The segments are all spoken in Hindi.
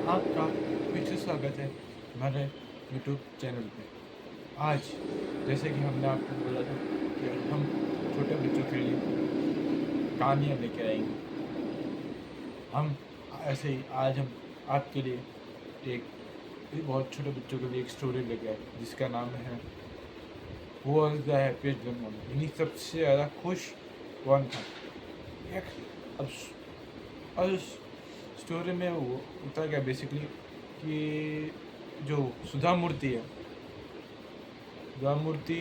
आपका फिर से स्वागत है हमारे यूट्यूब चैनल पे। आज जैसे कि हमने आपको बोला था कि हम छोटे बच्चों के लिए कहानियाँ लेके आएंगे। हम ऐसे ही आज हम आपके लिए एक बहुत छोटे बच्चों के लिए एक स्टोरी लेके आए जिसका नाम है who was the happiest one moment, यानी सबसे ज़्यादा खुश कौन था। एक अब और उस स्टोरी में वो होता क्या बेसिकली कि जो सुधा मूर्ति है, सुधा मूर्ति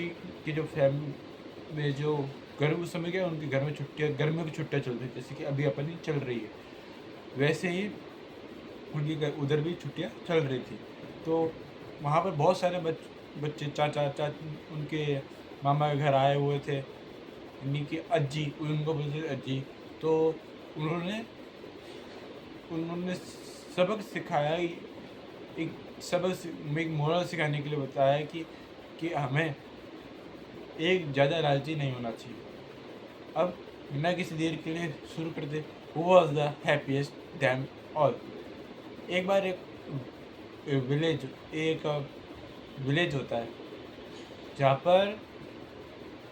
की जो फैमिली में जो घर उस समय क्या उनके घर में छुट्टियाँ, गर्मियों की छुट्टियाँ चल रही, जैसे कि अभी अपनी चल रही है वैसे ही उनकी उधर भी छुट्टियाँ चल रही थी। तो वहाँ पर बहुत सारे बच्चे चाचा उनके मामा के घर आए हुए थे, यानी कि अज्जी, उनको बोलते थे अज्जी। तो उन्होंने उन्होंने सबक सिखाया, एक एक मोरल सिखाने के लिए बताया कि हमें एक ज़्यादा लालची नहीं होना चाहिए। अब बिना किसी देर के लिए शुरू करते, who was the happiest them all. एक बार एक विलेज होता है जहाँ पर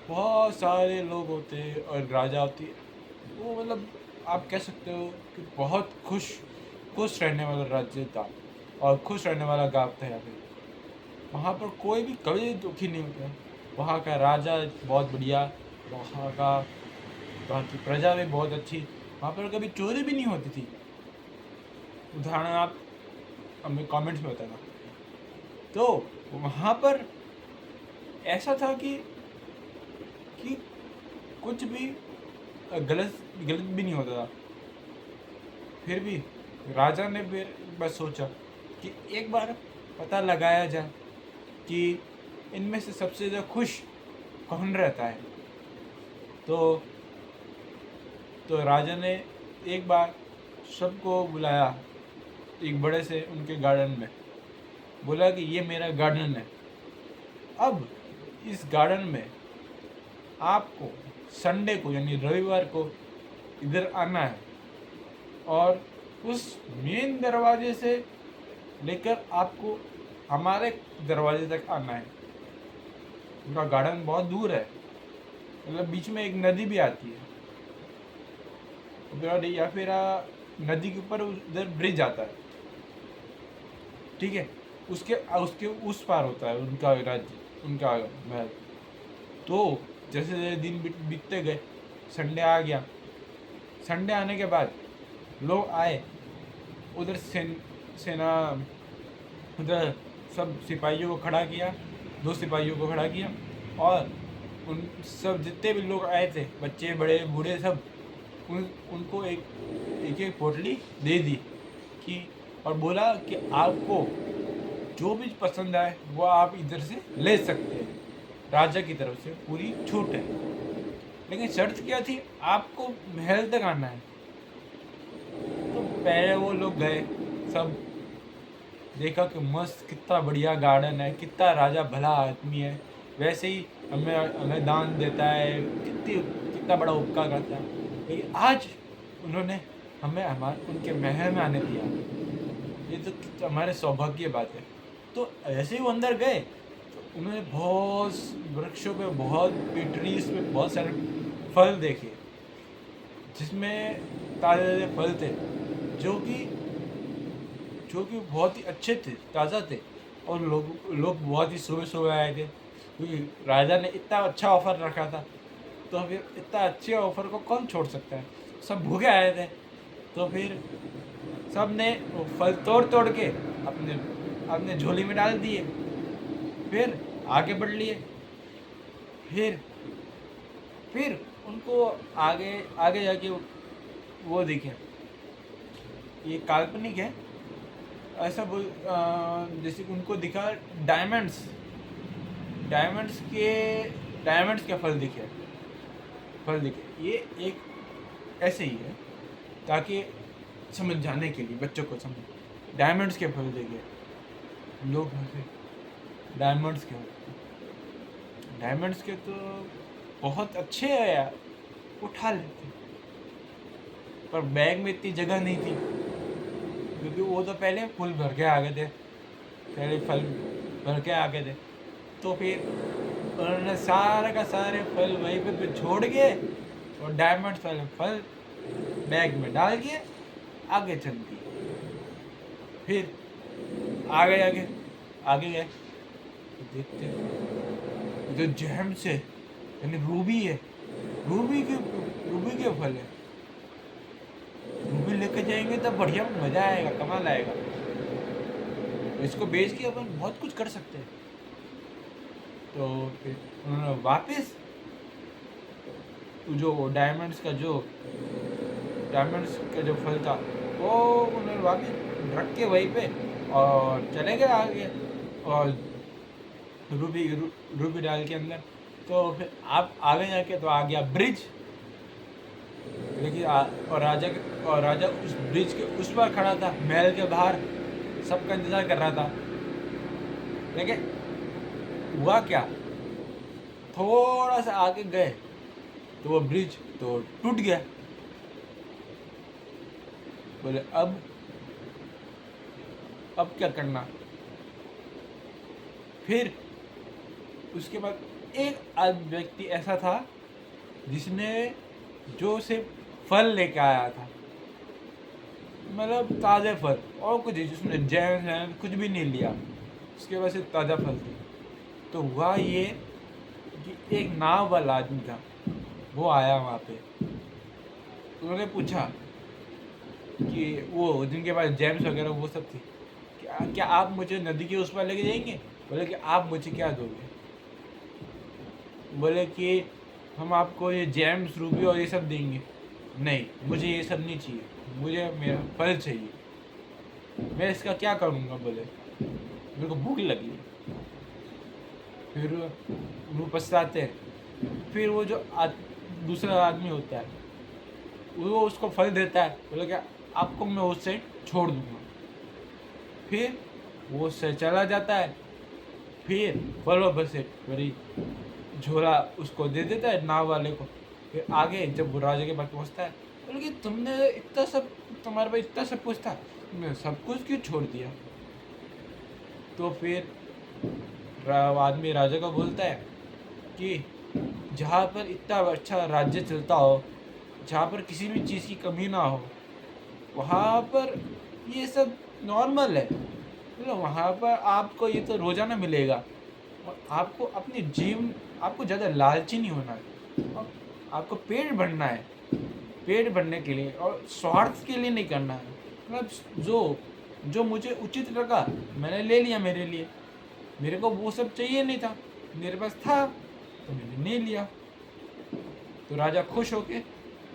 बहुत सारे लोग होते हैं और राजा होती है। वो मतलब आप कह सकते हो कि बहुत खुश रहने वाला राज्य था और खुश रहने वाला गाँव था। यहाँ पे वहाँ पर कोई भी कभी दुखी नहीं होता। वहाँ का राजा बहुत बढ़िया, वहाँ की प्रजा भी बहुत अच्छी, वहाँ पर कभी चोरी भी नहीं होती थी। उदाहरण आप हमें कमेंट्स में बताना। तो वहाँ पर ऐसा था कि कुछ भी गलत भी नहीं होता था। फिर भी राजा ने फिर बस सोचा कि एक बार पता लगाया जाए कि इनमें से सबसे ज़्यादा खुश कौन रहता है। तो राजा ने एक बार सबको बुलाया एक बड़े से उनके गार्डन में, बोला कि ये मेरा गार्डन है। अब इस गार्डन में आपको संडे को यानी रविवार को इधर आना है और उस मेन दरवाजे से लेकर आपको हमारे दरवाजे तक आना है। उनका गार्डन बहुत दूर है, मतलब बीच में एक नदी भी आती है या फिर नदी के ऊपर उधर ब्रिज आता है, ठीक है। उसके उसके उस पार होता है उनका राज्य, उनका महल। तो जैसे जैसे दिन बीतते गए, संडे आ गया। संडे आने के बाद लोग आए, उधर सेना उधर सब सिपाहियों को खड़ा किया, 2 सिपाहियों को खड़ा किया और उन सब जितने भी लोग आए थे, बच्चे बड़े बूढ़े सब, उनको एक पोटली दे दी कि और बोला कि आपको जो भी पसंद आए वो आप इधर से ले सकते हैं, राजा की तरफ से पूरी छूट है। लेकिन शर्त क्या थी, आपको महल तक आना है। तो पहले वो लोग गए, सब देखा कि मस्त कितना बढ़िया गार्डन है, कितना राजा भला आदमी है, वैसे ही हमें दान देता है, कितना बड़ा उपकार करता है। लेकिन आज उन्होंने हमें उनके महल में आने दिया, ये तो हमारे सौभाग्य की बात है। तो ऐसे ही वो अंदर गए तो उन्होंने बहुत वृक्षों पे, बहुत ट्रीज पे बहुत सारे फल देखे, जिसमें ताज़े ताज़े फल थे जो कि बहुत ही अच्छे थे, ताज़ा थे। और लोग बहुत ही सुबह सुबह आए थे क्योंकि राजा ने इतना अच्छा ऑफ़र रखा था। तो फिर इतना अच्छे ऑफ़र को कौन छोड़ सकता है। सब भूखे आए थे, तो फिर सब ने फल तोड़ के अपने झोली में डाल दिए, फिर आगे बढ़ लिए। फिर उनको आगे जाके वो दिखे, ये काल्पनिक है, ऐसा जैसे उनको दिखा डायमंड्स के फल दिखे। ये एक ऐसे ही है ताकि समझ जाने के लिए, बच्चों को समझ। डायमंड्स के फल देखे, लोग डायमंड्स के तो बहुत अच्छे है यार, उठा लेते, पर बैग में इतनी जगह नहीं थी। क्योंकि वो तो पहले फूल भर के आ गए थे, पहले फल भर के आ गए थे। तो फिर उन्होंने सारे का सारे फल वहीं पे छोड़ के और डायमंड वाले फल बैग में डाल के आगे चल दी। फिर आगे आगे आगे गए तो देखते हैं जो जेम्स है यानी रूबी है, रूबी के फल है। रूबी लेके जाएंगे तो बढ़िया मजा आएगा, कमाल आएगा। इसको बेच के अपन बहुत कुछ कर सकते हैं। तो फिर उन्होंने वापस जो डायमंड्स का जो फल था वो उन्होंने वापस रख के वहीं पे और चले गए आगे और रूबी डाल के अंदर। तो फिर आप आगे जाके तो आ गया ब्रिज, लेकिन और राजा उस ब्रिज के उस पर खड़ा था, महल के बाहर सबका इंतजार कर रहा था। लेकिन हुआ क्या, थोड़ा सा आगे गए तो वो ब्रिज तो टूट गया। बोले अब क्या करना। फिर उसके बाद एक व्यक्ति ऐसा था जिसने जो सिर्फ फल लेके आया था, मतलब ताज़े फल, और कुछ जिसने जैम कुछ भी नहीं लिया, उसके वजह से ताज़ा फल थे। तो हुआ ये कि एक नाव वाला आदमी था, वो आया वहाँ पे। उन्होंने पूछा कि वो जिनके पास जैम्स वगैरह वो सब थी, क्या आप मुझे नदी के उस पार लेके जाएंगे। बोले कि आप मुझे क्या दोगे। बोले कि हम आपको ये जैम्स रूबी और ये सब देंगे। नहीं, मुझे ये सब नहीं चाहिए, मुझे मेरा फल चाहिए। मैं इसका क्या करूँगा। बोले मेरे को भूख लगी। फिर वो पछताते हैं। फिर वो जो दूसरा आदमी होता है वो उसको फल देता है। बोले क्या आपको मैं उससे छोड़ दूँगा। फिर वो उससे चला जाता है। फिर फलों पर से मेरी झोला उसको दे देता है नाव वाले को। फिर आगे जब वो राजा के पास पहुँचता है, बोले कि तुमने इतना सब, तुम्हारे पास इतना सब कुछ था, तुमने सब कुछ क्यों छोड़ दिया। तो फिर आदमी राजा को बोलता है कि जहाँ पर इतना अच्छा राज्य चलता हो, जहाँ पर किसी भी चीज़ की कमी ना हो, वहाँ पर ये सब नॉर्मल है। मतलब वहाँ पर आपको ये तो रोज़ाना मिलेगा। और आपको अपनी आपको ज़्यादा लालची नहीं होना है। और आपको पेट भरना है, पेट भरने के लिए, और स्वार्थ के लिए नहीं करना है। मतलब जो मुझे उचित लगा मैंने ले लिया मेरे लिए। मेरे को वो सब चाहिए नहीं था, मेरे पास था तो मैंने नहीं लिया। तो राजा खुश होके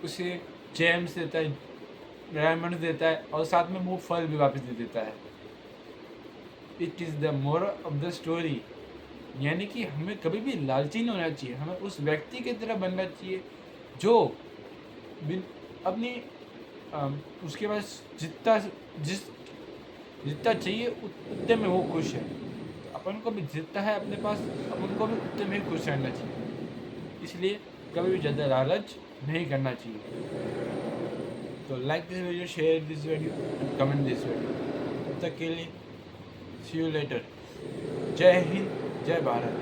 उसे जेम्स देता है, डायमंड देता है, और साथ में वो फल भी वापस दे देता है। It is the moral of the story, यानी कि हमें कभी भी लालची नहीं होना चाहिए। हमें उस व्यक्ति की तरह बनना चाहिए जो अपनी उसके पास जितना चाहिए उतने में वो खुश है। तो अपन को भी जितना है अपने पास, अपन को भी उतने में खुश रहना चाहिए। इसलिए कभी भी ज़्यादा लालच नहीं करना चाहिए। तो like this video, share this video, comment this video. तब तक के लिए सी यू लेटर। जय हिंद, जय भारत।